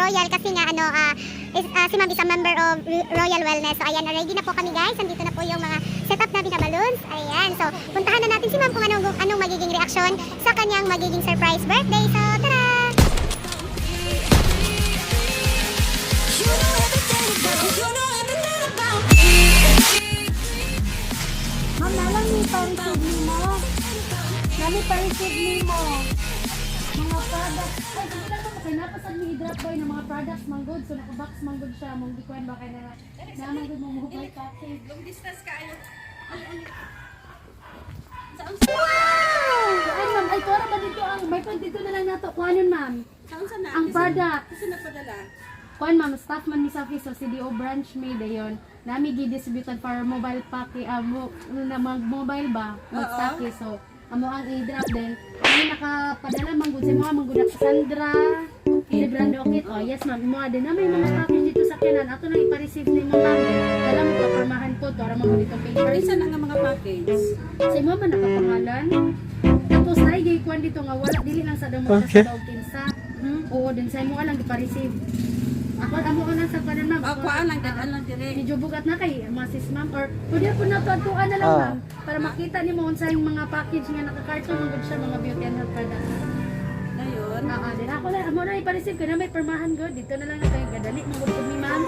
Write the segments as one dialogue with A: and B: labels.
A: Royal kasi nga si Ma'am is a member of Royal Wellness. So ayan, ready na po kami guys. Nandito na po yung mga setup natin na balloons. Ayan. So puntahan na natin si Ma'am kung anong magiging reaksyon sa kanyang magiging surprise birthday. So tara!
B: Ma'am, nalang ni pa-receive mo. Nani pa-receive mo. Mga products. Ay, kung lang mo, kaya napasag ni i-drop boy ng mga products manggod. So, nakabox manggod siya. Mong dikuan ba kaya na manggod mong mobile package.
C: Long distance ka ayo.
B: Wow! Ay, ma'am, ay, tora ba dito ang, may pag dito na lang nato. Kuhanon, ma'am.
C: Saan sa na?
B: Ang product.
C: Kasi nagpadala.
B: Kuhan, ma'am, staff man ni Safi sa CDO branch may dayon. Nami gi-distributed para mobile package, mobile ba? Mag-staki. So, amo ang i-drop din. Ay, nakapadala manggod sa mga manggod sa Sandra. Librando Kit. Oh, yes, ma'am. Mga din na may mga package dito sa kanan. Ato nang ipa-receive ni mo, ma'am. Dala mo ka, permahan po. Para mo dito paper.
C: Isa na nga mga package.
B: Sa mo man nakapangalan. Tapos na i-kuhan dito nga wala. Dili lang sa daw mo sa daw kinsa. Oo, din sa mo lang ipa-receive. Ako amo ko lang sa kanan, ma'am.
C: Ako lang dadaan lang dire.
B: Medyo bugat na kay masis, ma'am. Or pwede po na tuan na lang, ma'am. Para makita ni mo unsa yung mga package nga naka-carton mo siya mga beauty and health products.
C: Dayon.
B: Din ako lang amo na ipa-receive ko na may permahan go. Dito na lang na kay gadali mo gud ni ma'am.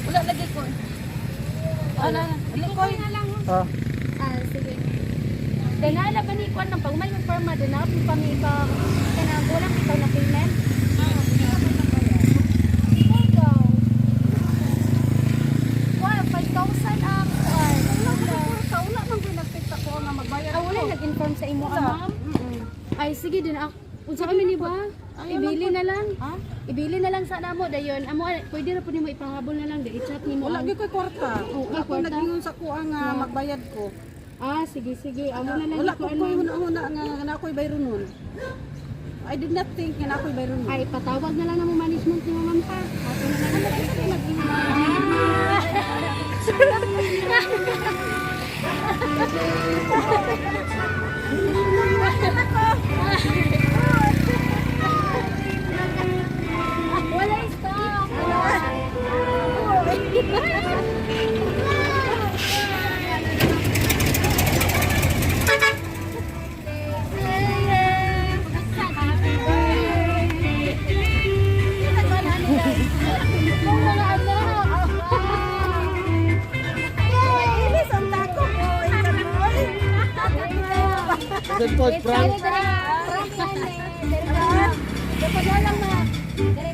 C: Wala lagi ko. Ano? Likoy na lang.
B: Sige. Denala ba ni kuan nang pag may perma din na pa mi pa kana wala kita na payment. Wow, 5,000 ang
C: Wala man ginagpit ako nga magbayad ko.
B: wala nag-inform sa imo, ma'am. Ay sige din ako. Unsa kami ni ba? Ibili na lang. Ibili na lang sa namo dayon. Amo pwede ra pud nimo ipahabol na lang di i-chat nimo.
C: Wala gyud koy kwarta. Ako
B: kwarta?
C: nagingon sa kuha nga magbayad ko.
B: Sige. Amo na lang
C: Wala ko
B: ikuan,
C: koy
B: ma'am.
C: una nga na ako'y bayro nun. I did not think nga na ako'y bayro nun.
B: Ay patawag na lang namo management ni ma'am pa. Ato na lang wala stop.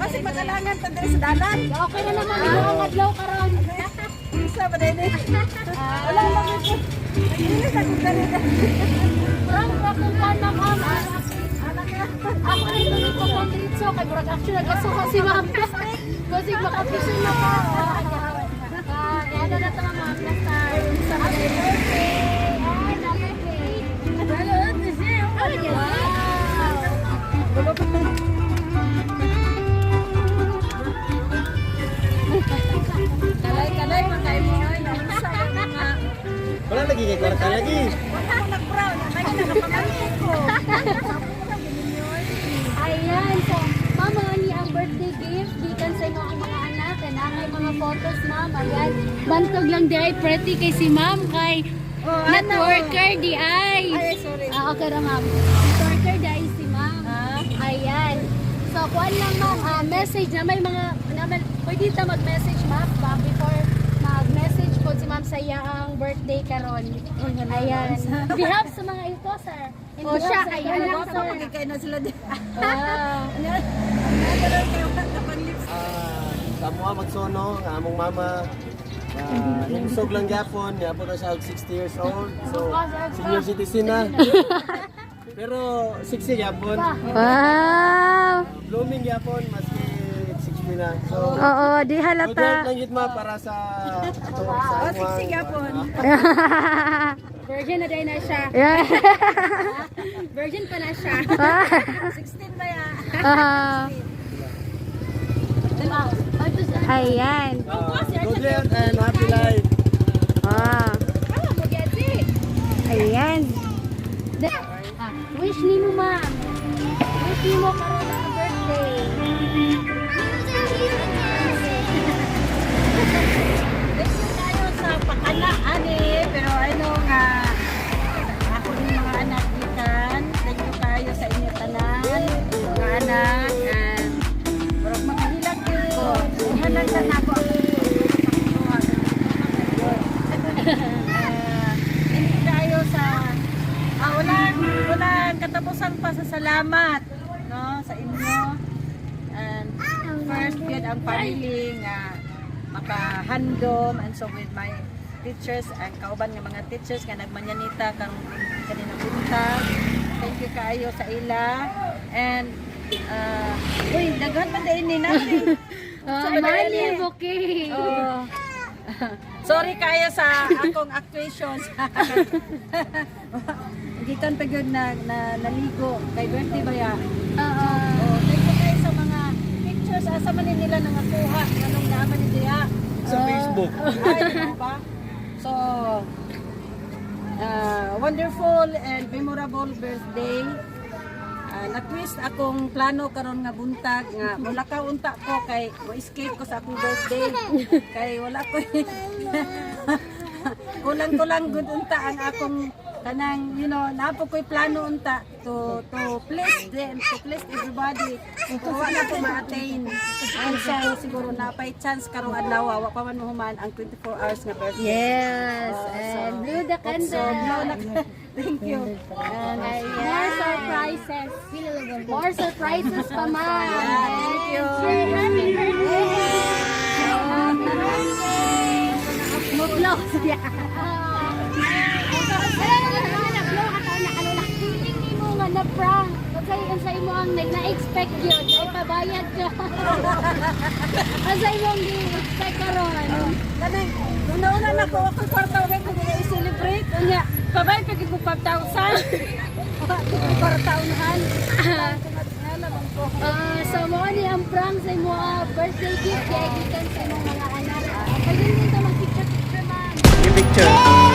C: Kasi magalangan ta diri sa dalan.
B: Okay na naman ang adlaw karon.
C: Isa ba din eh? Wala lang ito. Hindi sa kundari.
B: Parang kakuha na ma'am. Ako rin tuloy ko pang diretso kay Burag Action nagkasuka si ma'am. Kasi makapisin na pa. Ano na ito ma'am? Sa happy birthday! Happy birthday!
C: Kalay matay mo ay naunsa nga.
D: Wala lagi kay kwarta lagi.
C: Wala ko nag-brown. May nagpapamit ko.
B: Ayan, so mama ni ang birthday gift gikan sa imo ang mga anak na may mga photos ma'am. Ayan, bantog lang di ay pretty kay si ma'am kay networker di ay.
C: Ay, sorry.
B: Okay ra ma'am. Networker di ay si ma'am. Ayan. So kuan lang ma'am, message na may mga pwede ta mag-message ma'am ba before mag-message po si ma'am sa iyang birthday karon. Ayan. Behalf sa mga ito sir. O siya, ayan lang sir.
C: Kaya na sila din.
D: Kamo magsono nga among mama. Nagsog lang gyapon, gyapon na siya og 60 years old. So senior citizen na. Pero 60 yapon.
E: Wow.
D: Blooming yapon maski 60 na. So,
E: Oo, di
D: good
E: halata.
D: health lang yun ma para sa
C: Oh, 60 yapon.
B: Virgin na din na siya.
E: Yeah.
B: Virgin pa na siya.
C: 16 ba ya?
E: Ayan.
D: Good health and happy life.
E: Ah. Ayan.
B: Wish ni mo, ma'am. Wish ni mo karon na birthday.
C: Thank you tayo sa pakana, ani. Pero ano nga, ako ng mga anak gikan. Thank you tayo sa inyo tanan, mga anak. And, murag maghilag ko. Halang na ako ang hindi tayo sa walang katapusan pa sa salamat, no, sa inyo. And first yun ang family nga makahandom, and so with my teachers and kauban nga mga teachers nga nagmanyanita kang kanina buntag. Thank you kaayo sa ila. And uy, daghan pa din ni natin.
B: Money bouquet.
C: Oh. Sorry kayo sa akong actuations. Gikan pa gyud na naligo kay birthday ba ya? Oh, thank you kayo sa mga pictures asa man nila nangakuha nganong naman ni diya.
D: Sa Facebook.
C: Ay, di ba? So, wonderful and memorable birthday. Na-twist akong plano karon nga buntag nga wala ka unta ko kay mo escape ko sa akong birthday kay wala ko kulang good unta ang akong kanang napo ko'y plano unta to please everybody kung wala ko ma-attain and so siguro napay chance karong adlaw wa pa man mahuman ang 24 hours nga birthday.
B: Yes, and blow the candle.
C: Thank you. And
B: More surprises. More surprises pa man.
C: thank you.
B: Happy birthday! Happy birthday! Mublo siya. Hindi mo nga na-prank. Kasi sa imo ang na-expect yun. Ay pabayad ka. Kasi imo ang di-expect ka ron.
C: Kanang, nung nauna na ko, ako kwartaw rin kung i-celebrate. Kanya, kabay ka kung 5,000. Kwartaunahan.
B: So mo ni ang prank sa imo birthday gift kay gikan sa imong mga anak. Pwede din ta mag-picture man.
D: Yung picture.